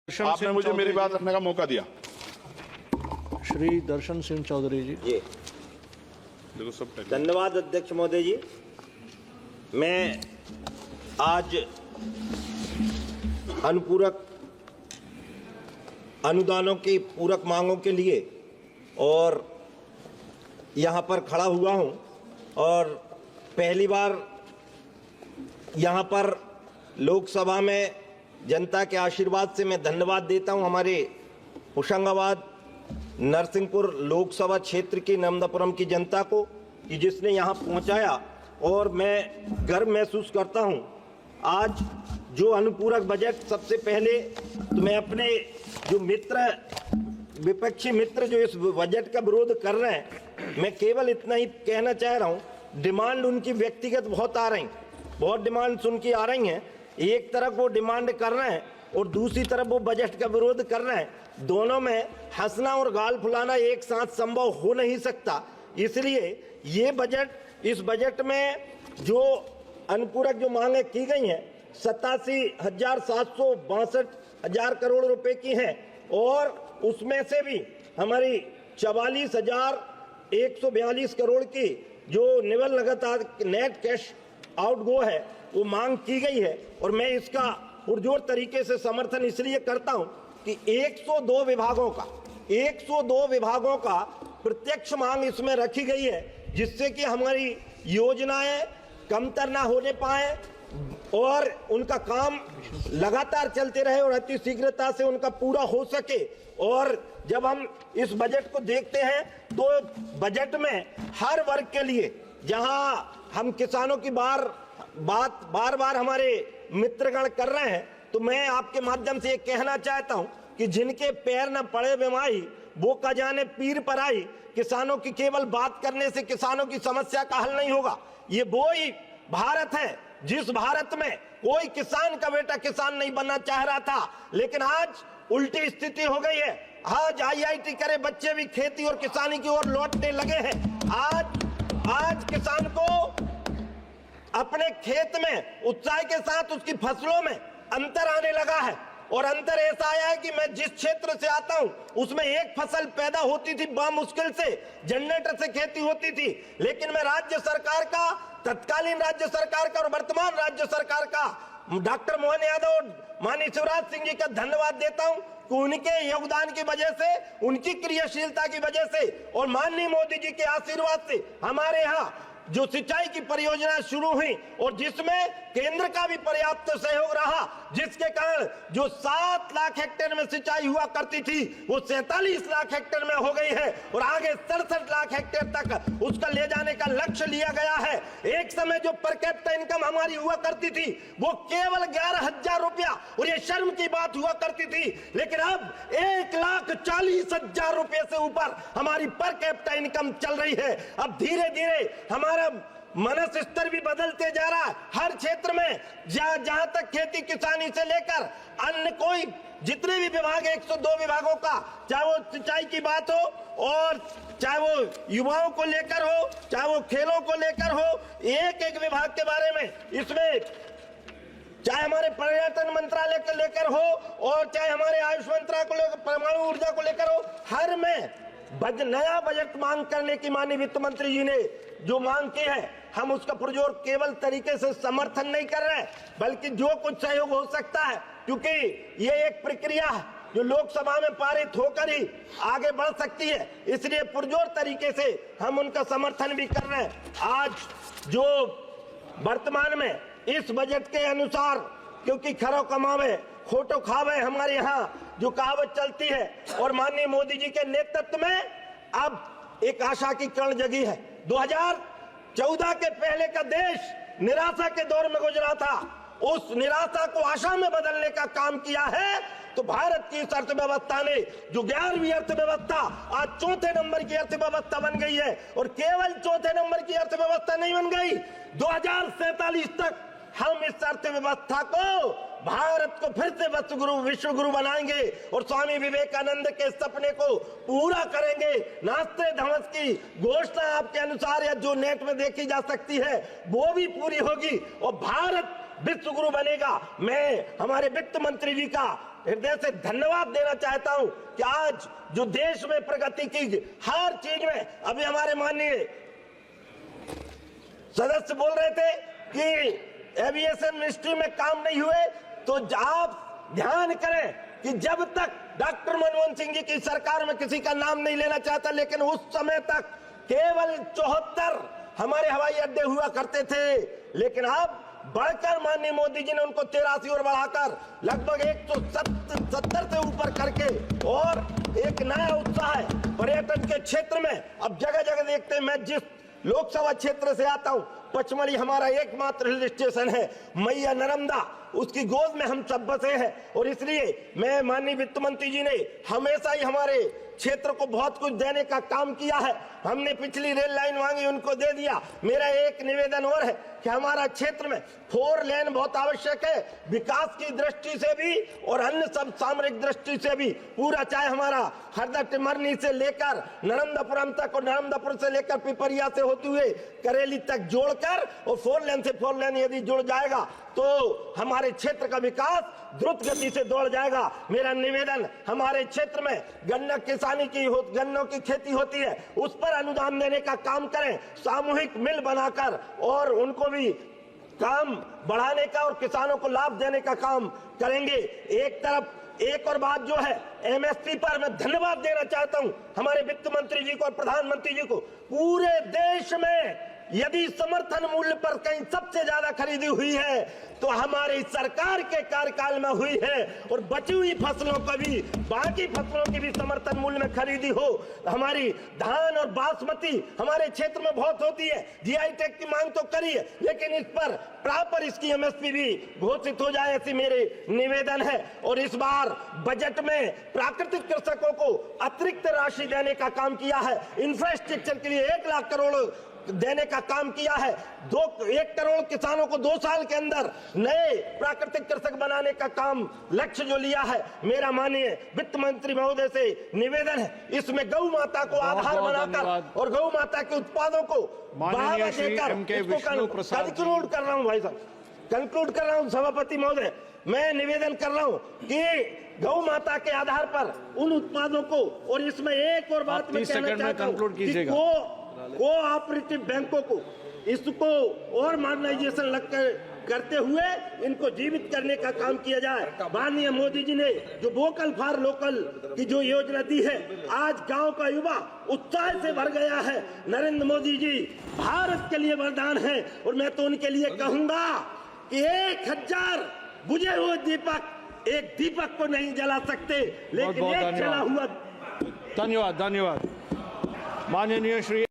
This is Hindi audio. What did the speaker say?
आपने मुझे मेरी बात रखने का मौका दिया। श्री दर्शन सिंह चौधरी जी। देखो सब धन्यवाद अध्यक्ष महोदय जी। मैं आज अनुपूरक अनुदानों की पूरक मांगों के लिए और यहाँ पर खड़ा हुआ हूँ और पहली बार यहाँ पर लोकसभा में जनता के आशीर्वाद से मैं धन्यवाद देता हूँ हमारे होशंगाबाद नरसिंहपुर लोकसभा क्षेत्र की नर्मदापुरम की जनता को कि जिसने यहाँ पहुँचाया, और मैं गर्व महसूस करता हूँ। आज जो अनुपूरक बजट, सबसे पहले तो मैं अपने जो मित्र विपक्षी मित्र जो इस बजट का विरोध कर रहे हैं, मैं केवल इतना ही कहना चाह रहा हूँ, डिमांड उनकी व्यक्तिगत बहुत आ रही, बहुत डिमांड्स उनकी आ रही हैं। एक तरफ वो डिमांड कर रहे हैं और दूसरी तरफ वो बजट का विरोध कर रहे हैं। दोनों में हंसना और गाल फुलाना एक साथ संभव हो नहीं सकता। इसलिए ये बजट, इस बजट में जो अनुपूरक जो मांगे की गई हैं 87,762 करोड़ रुपए की हैं, और उसमें से भी हमारी 44,142 करोड़ की जो निवल लगातार नेट कैश आउटगो है वो मांग की गई है। और मैं इसका पुरजोर तरीके से समर्थन इसलिए करता हूं कि 102 विभागों का प्रत्यक्ष मांग इसमें रखी गई है, जिससे कि हमारी योजनाएं कमतर ना होने पाए और उनका काम लगातार चलते रहे और अति शीघ्रता से उनका पूरा हो सके। और जब हम इस बजट को देखते हैं तो बजट में हर वर्ग के लिए, जहां हम किसानों की बार बार हमारे मित्रगण कर रहे हैं, तो मैं आपके माध्यम से ये कहना चाहता हूं कि जिनके पैर न पड़े बीमारी वो का जाने पीर पर आई। किसानों की केवल बात करने से किसानों की समस्या का हल नहीं होगा। ये वो ही भारत है जिस भारत में कोई किसान का बेटा किसान नहीं बनना चाह रहा था, लेकिन आज उल्टी स्थिति हो गई है। आज IIT करे बच्चे भी खेती और किसानी की ओर लौटने लगे हैं। आज किसान को अपने खेत में उत्साह के साथ उसकी फसलों में अंतर आने लगा है, और अंतर ऐसा आया है कि मैं जिस क्षेत्र से आता हूं उसमें एक फसल पैदा होती थी मुश्किल से, जनरेटर से खेती होती थी। लेकिन मैं राज्य सरकार का, तत्कालीन राज्य सरकार का और वर्तमान राज्य सरकार का, डॉक्टर मोहन यादव और माननीय शिवराज सिंह जी का धन्यवाद देता हूं कि उनके योगदान की वजह से, उनकी क्रियाशीलता की वजह से और माननीय मोदी जी के आशीर्वाद से हमारे यहाँ जो सिंचाई की परियोजना शुरू हुई और जिसमें केंद्र का भी पर्याप्त सहयोग रहा, जिसके कारण जो 7 लाख हेक्टेयर में सिंचाई हुआ करती थी वो 47 लाख हेक्टेयर में हो गई है, और आगे 67 लाख हेक्टेयर तक उसका ले जाने का लक्ष्य लिया गया है। एक समय जो पर कैपिटा इनकम हमारी हुआ करती थी वो केवल 11,000 रुपया, और ये शर्म की बात हुआ करती थी, लेकिन अब 1,40,000 रुपये से ऊपर हमारी पर कैपिटा इनकम चल रही है। अब धीरे धीरे हमारा मनस स्तर भी बदलते जा रहा है। हर क्षेत्र में जहां तक खेती किसानी से लेकर अन्य कोई जितने भी विभाग, 102 विभागों का, चाहे वो सिंचाई की बात हो और चाहे वो युवाओं को लेकर हो, चाहे वो खेलों को लेकर हो, एक विभाग के बारे में इसमें, चाहे हमारे पर्यटन मंत्रालय को लेकर हो और चाहे हमारे आयुष मंत्रालय को लेकर, परमाणु ऊर्जा को लेकर हो, हर में नया बजट मांग करने की माननीय वित्त मंत्री जी ने जो मांग की है, हम उसका पुरजोर केवल तरीके से समर्थन नहीं कर रहे, बल्कि जो कुछ सहयोग हो सकता है, क्योंकि ये एक प्रक्रिया है जो लोकसभा में पारित होकर ही आगे बढ़ सकती है, इसलिए पुरजोर तरीके से हम उनका समर्थन भी कर रहे हैं। आज जो वर्तमान में इस बजट के अनुसार, क्योंकि खरो कमावे खोटो खावे हमारे यहाँ जो कहावत चलती है, और माननीय मोदी जी के नेतृत्व में अब एक आशा की किरण जगी है। 2014 के पहले का देश निराशा के दौर में गुजरा था, उस निराशा को आशा में बदलने का काम किया है। तो भारत की इस अर्थव्यवस्था ने, जो 11वीं अर्थव्यवस्था आज 4थे नंबर की अर्थव्यवस्था बन गई है, और केवल 4थे नंबर की अर्थव्यवस्था नहीं बन गई, 2047 तक हम इस अर्थव्यवस्था को, भारत को फिर से विश्व गुरु बनाएंगे और स्वामी विवेकानंद के सपने को पूरा करेंगे। नास्ते धमस की घोषणा आपके अनुसार या जो नेट में देखी जा सकती है वो भी पूरी होगी और भारत विश्व गुरु बनेगा। मैं हमारे वित्त मंत्री जी का हृदय से धन्यवाद देना चाहता हूं कि आज जो देश में प्रगति की हर चीज में, अभी हमारे माननीय सदस्य बोल रहे थे कि एविएशन मिनिस्ट्री में काम नहीं हुए, तो आप ध्यान करें कि जब तक डॉक्टर मनमोहन सिंह जी की सरकार में किसी का नाम नहीं लेना चाहता, लेकिन उस समय तक केवल 74 हमारे हवाई अड्डे हुआ करते थे, लेकिन अब बढ़कर माननीय मोदी जी ने उनको 83 और बढ़ाकर लगभग 170 से ऊपर करके, और एक नया उत्साह है पर्यटन के क्षेत्र में। अब जगह जगह देखते हैं, मैं जिस लोकसभा क्षेत्र से आता हूं, पचमढ़ी हमारा एकमात्र हिल स्टेशन है, मैया नर्मदा उसकी गोद में हम सब बसे हैं, और इसलिए मैं माननीय वित्त मंत्री जी ने हमेशा ही हमारे क्षेत्र को बहुत कुछ देने का काम किया है। हमने पिछली रेल लाइन मांगी, उनको दे दिया। मेरा एक निवेदन और है कि हमारा क्षेत्र में 4 लेन बहुत आवश्यक है, विकास की दृष्टि से भी और अन्य सब सामरिक दृष्टि से भी। पूरा चाहे हमारा हरदा टिमरनी से लेकर नर्मदापुरम तक और नर्मदापुर से लेकर पिपरिया से होते हुए करेली तक जोड़कर, और 4 लेन से 4 लेन यदि जुड़ जाएगा तो हमारे क्षेत्र का विकास द्रुत गति से दौड़ जाएगा। मेरा निवेदन, हमारे क्षेत्र में गन्ना किसानी की गन्नों की खेती होती है, उस पर अनुदान देने का काम करें, सामूहिक मिल बनाकर, और उनको भी काम बढ़ाने का और किसानों को लाभ देने का काम करेंगे। एक तरफ एक और बात जो है, एमएसपी पर मैं धन्यवाद देना चाहता हूं हमारे वित्त मंत्री जी को और प्रधानमंत्री जी को। पूरे देश में यदि समर्थन मूल्य पर कहीं सबसे ज्यादा खरीदी हुई है तो हमारी सरकार के कार्यकाल में हुई है, और बची हुई फसलों का भी, बाकी फसलों की भी समर्थन मूल्य में खरीदी हो। हमारी धान और बासमती हमारे क्षेत्र में बहुत होती है, जीआई टैग की मांग तो करी है, लेकिन इस पर प्रॉपर इसकी एमएसपी भी घोषित हो जाए, ऐसी मेरे निवेदन है। और इस बार बजट में प्राकृतिक कृषकों को अतिरिक्त राशि देने का काम किया है, इंफ्रास्ट्रक्चर के लिए 1 लाख करोड़ देने का काम किया है। 1 करोड़ किसानों को 2 साल के अंदर नए प्राकृतिक कृषक बनाने का काम लक्ष्य जो लिया है। मेरा माननीय वित्त मंत्री महोदय से निवेदन है, इसमें गौ माता को आधार बनाकर और गौ माता के उत्पादों को बढ़ावा देकर कंक्लूड कर रहा हूं भाई साहब, कंक्लूड कर रहा हूं सभापति महोदय। मैं निवेदन कर रहा हूं कि गौ माता के आधार पर उन उत्पादों को, और इसमें एक और बात मैं कहना चाहता हूं कि कोऑपरेटिव बैंकों को इसको और मॉडर्नाइजेशन करते हुए इनको जीवित करने का काम किया जाए। माननीय मोदी जी ने जो वोकल फॉर लोकल की जो योजना दी है, आज गांव का युवा उत्साह से भर गया है। नरेंद्र मोदी जी भारत के लिए वरदान है, और मैं तो उनके लिए कहूंगा कि 1000 बुझे हुए दीपक एक दीपक को नहीं जला सकते, लेकिन एक जला हुआ। धन्यवाद। माननीय श्री